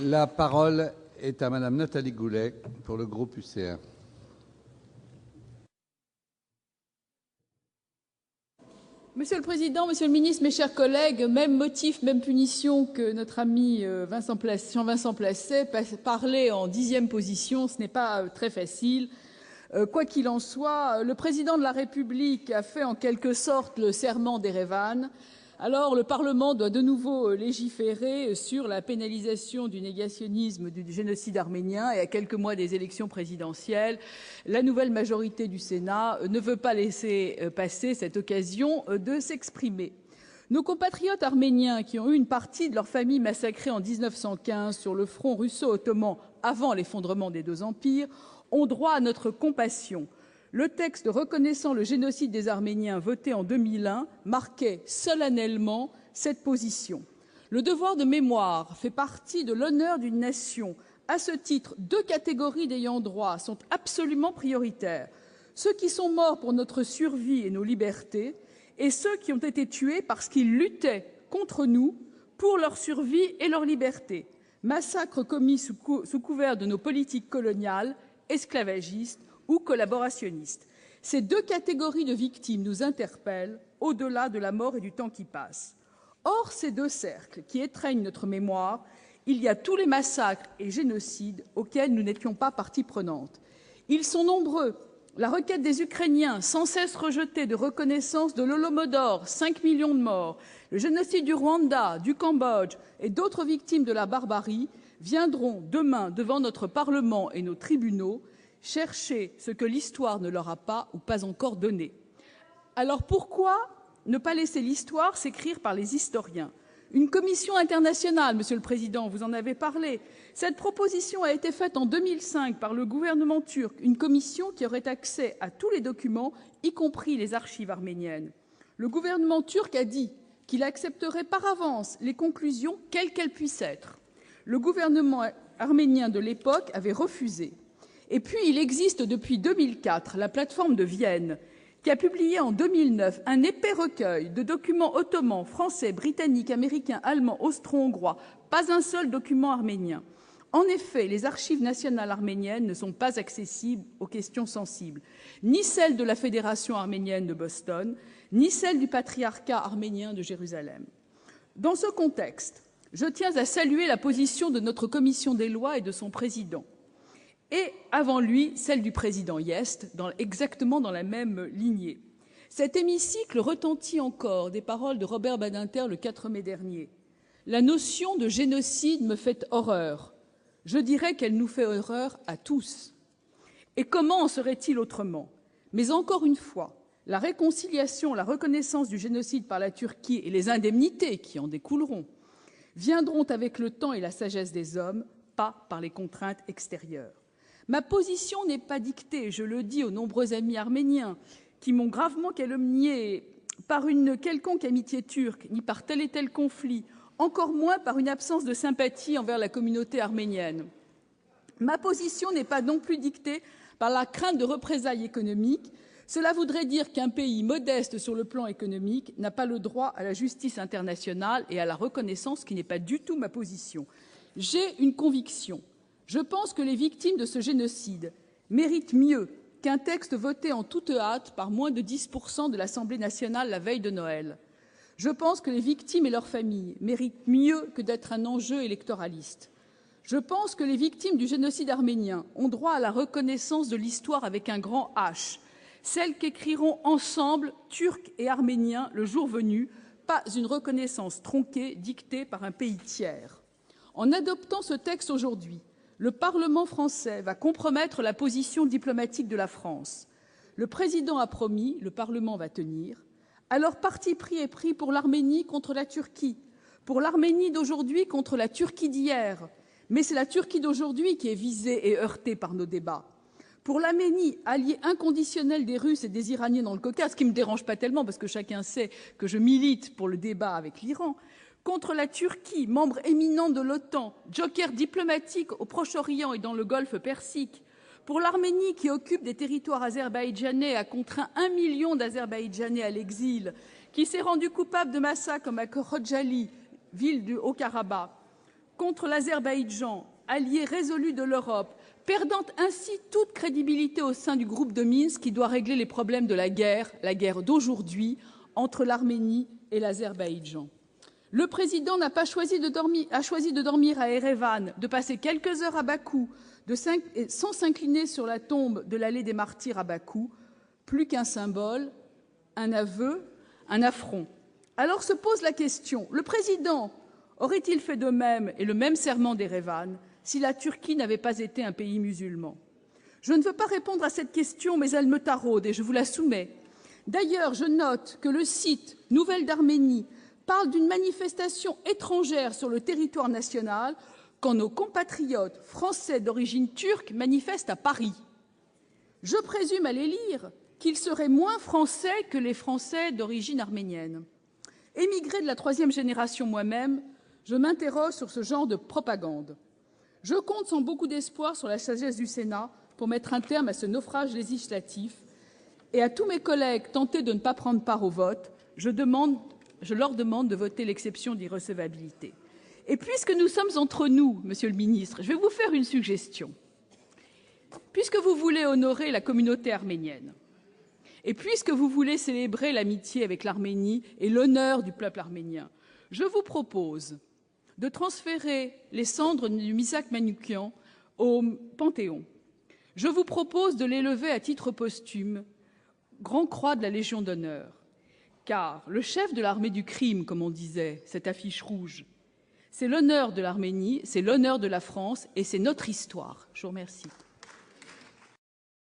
La parole est à Madame Nathalie Goulet pour le groupe UCR. Monsieur le Président, Monsieur le Ministre, mes chers collègues, même motif, même punition que notre ami Jean-Vincent Placet, parler en 10e position, ce n'est pas très facile. Quoi qu'il en soit, le Président de la République a fait en quelque sorte le serment d'Erevan. Alors le Parlement doit de nouveau légiférer sur la pénalisation du négationnisme du génocide arménien, et à quelques mois des élections présidentielles, la nouvelle majorité du Sénat ne veut pas laisser passer cette occasion de s'exprimer. Nos compatriotes arméniens qui ont eu une partie de leur famille massacrée en 1915 sur le front russo-ottoman avant l'effondrement des deux empires ont droit à notre compassion. Le texte reconnaissant le génocide des Arméniens voté en 2001 marquait solennellement cette position. Le devoir de mémoire fait partie de l'honneur d'une nation. À ce titre, deux catégories d'ayants droit sont absolument prioritaires. Ceux qui sont morts pour notre survie et nos libertés, et ceux qui ont été tués parce qu'ils luttaient contre nous pour leur survie et leur liberté. Massacres commis sous couvert de nos politiques coloniales, esclavagistes ou collaborationnistes. Ces deux catégories de victimes nous interpellent au-delà de la mort et du temps qui passe. Hors ces deux cercles qui étreignent notre mémoire, il y a tous les massacres et génocides auxquels nous n'étions pas partie prenante. Ils sont nombreux. La requête des Ukrainiens, sans cesse rejetée, de reconnaissance de l'Holodomor, 5 millions de morts, le génocide du Rwanda, du Cambodge et d'autres victimes de la barbarie viendront demain devant notre Parlement et nos tribunaux chercher ce que l'histoire ne leur a pas ou pas encore donné. Alors pourquoi ne pas laisser l'histoire s'écrire par les historiens? Une commission internationale, Monsieur le Président, vous en avez parlé. Cette proposition a été faite en 2005 par le gouvernement turc, une commission qui aurait accès à tous les documents, y compris les archives arméniennes. Le gouvernement turc a dit qu'il accepterait par avance les conclusions, quelles qu'elles puissent être. Le gouvernement arménien de l'époque avait refusé. Et puis, il existe depuis 2004 la plateforme de Vienne, qui a publié en 2009 un épais recueil de documents ottomans, français, britanniques, américains, allemands, austro-hongrois, pas un seul document arménien. En effet, les archives nationales arméniennes ne sont pas accessibles aux questions sensibles, ni celles de la Fédération arménienne de Boston, ni celles du patriarcat arménien de Jérusalem. Dans ce contexte, je tiens à saluer la position de notre commission des lois et de son président. Et avant lui, celle du président Hyest, exactement dans la même lignée. Cet hémicycle retentit encore des paroles de Robert Badinter le 4 mai dernier. La notion de génocide me fait horreur. Je dirais qu'elle nous fait horreur à tous. Et comment en serait-il autrement? Mais encore une fois, la réconciliation, la reconnaissance du génocide par la Turquie et les indemnités qui en découleront viendront avec le temps et la sagesse des hommes, pas par les contraintes extérieures. Ma position n'est pas dictée, je le dis aux nombreux amis arméniens qui m'ont gravement calomnié par une quelconque amitié turque, ni par tel et tel conflit, encore moins par une absence de sympathie envers la communauté arménienne. Ma position n'est pas non plus dictée par la crainte de représailles économiques. Cela voudrait dire qu'un pays modeste sur le plan économique n'a pas le droit à la justice internationale et à la reconnaissance, qui n'est pas du tout ma position. J'ai une conviction. Je pense que les victimes de ce génocide méritent mieux qu'un texte voté en toute hâte par moins de 10% de l'Assemblée nationale la veille de Noël. Je pense que les victimes et leurs familles méritent mieux que d'être un enjeu électoraliste. Je pense que les victimes du génocide arménien ont droit à la reconnaissance de l'histoire avec un grand H, celle qu'écriront ensemble Turcs et Arméniens le jour venu, pas une reconnaissance tronquée dictée par un pays tiers. En adoptant ce texte aujourd'hui, le Parlement français va compromettre la position diplomatique de la France. Le président a promis, le Parlement va tenir. Alors parti pris est pris pour l'Arménie contre la Turquie, pour l'Arménie d'aujourd'hui contre la Turquie d'hier. Mais c'est la Turquie d'aujourd'hui qui est visée et heurtée par nos débats. Pour l'Arménie, allié inconditionnel des Russes et des Iraniens dans le Caucase, ce qui ne me dérange pas tellement parce que chacun sait que je milite pour le débat avec l'Iran, contre la Turquie, membre éminent de l'OTAN, joker diplomatique au Proche-Orient et dans le Golfe Persique, pour l'Arménie qui occupe des territoires azerbaïdjanais, a contraint 1 million d'Azerbaïdjanais à l'exil, qui s'est rendu coupable de massacres comme à Khojaly, ville du Haut-Karabakh, contre l'Azerbaïdjan, allié résolu de l'Europe, perdant ainsi toute crédibilité au sein du groupe de Minsk qui doit régler les problèmes de la guerre d'aujourd'hui entre l'Arménie et l'Azerbaïdjan. Le président a choisi de dormir à Erevan, de passer quelques heures à Bakou, sans s'incliner sur la tombe de l'allée des martyrs à Bakou, plus qu'un symbole, un aveu, un affront. Alors se pose la question, le président aurait-il fait de même et le même serment d'Erevan si la Turquie n'avait pas été un pays musulman? Je ne veux pas répondre à cette question, mais elle me taraude et je vous la soumets. D'ailleurs, je note que le site Nouvelles d'Arménie parle d'une manifestation étrangère sur le territoire national quand nos compatriotes français d'origine turque manifestent à Paris. Je présume à les lire qu'ils seraient moins français que les Français d'origine arménienne. Émigré de la 3e génération moi-même, je m'interroge sur ce genre de propagande. Je compte sans beaucoup d'espoir sur la sagesse du Sénat pour mettre un terme à ce naufrage législatif. Et à tous mes collègues tentés de ne pas prendre part au vote, je leur demande de voter l'exception d'irrecevabilité. Et puisque nous sommes entre nous, Monsieur le ministre, je vais vous faire une suggestion. Puisque vous voulez honorer la communauté arménienne, et puisque vous voulez célébrer l'amitié avec l'Arménie et l'honneur du peuple arménien, je vous propose de transférer les cendres du Missak Manoukian au Panthéon. Je vous propose de l'élever à titre posthume, Grand Croix de la Légion d'honneur. Car le chef de l'armée du crime, comme on disait, cette affiche rouge, c'est l'honneur de l'Arménie, c'est l'honneur de la France et c'est notre histoire. Je vous remercie.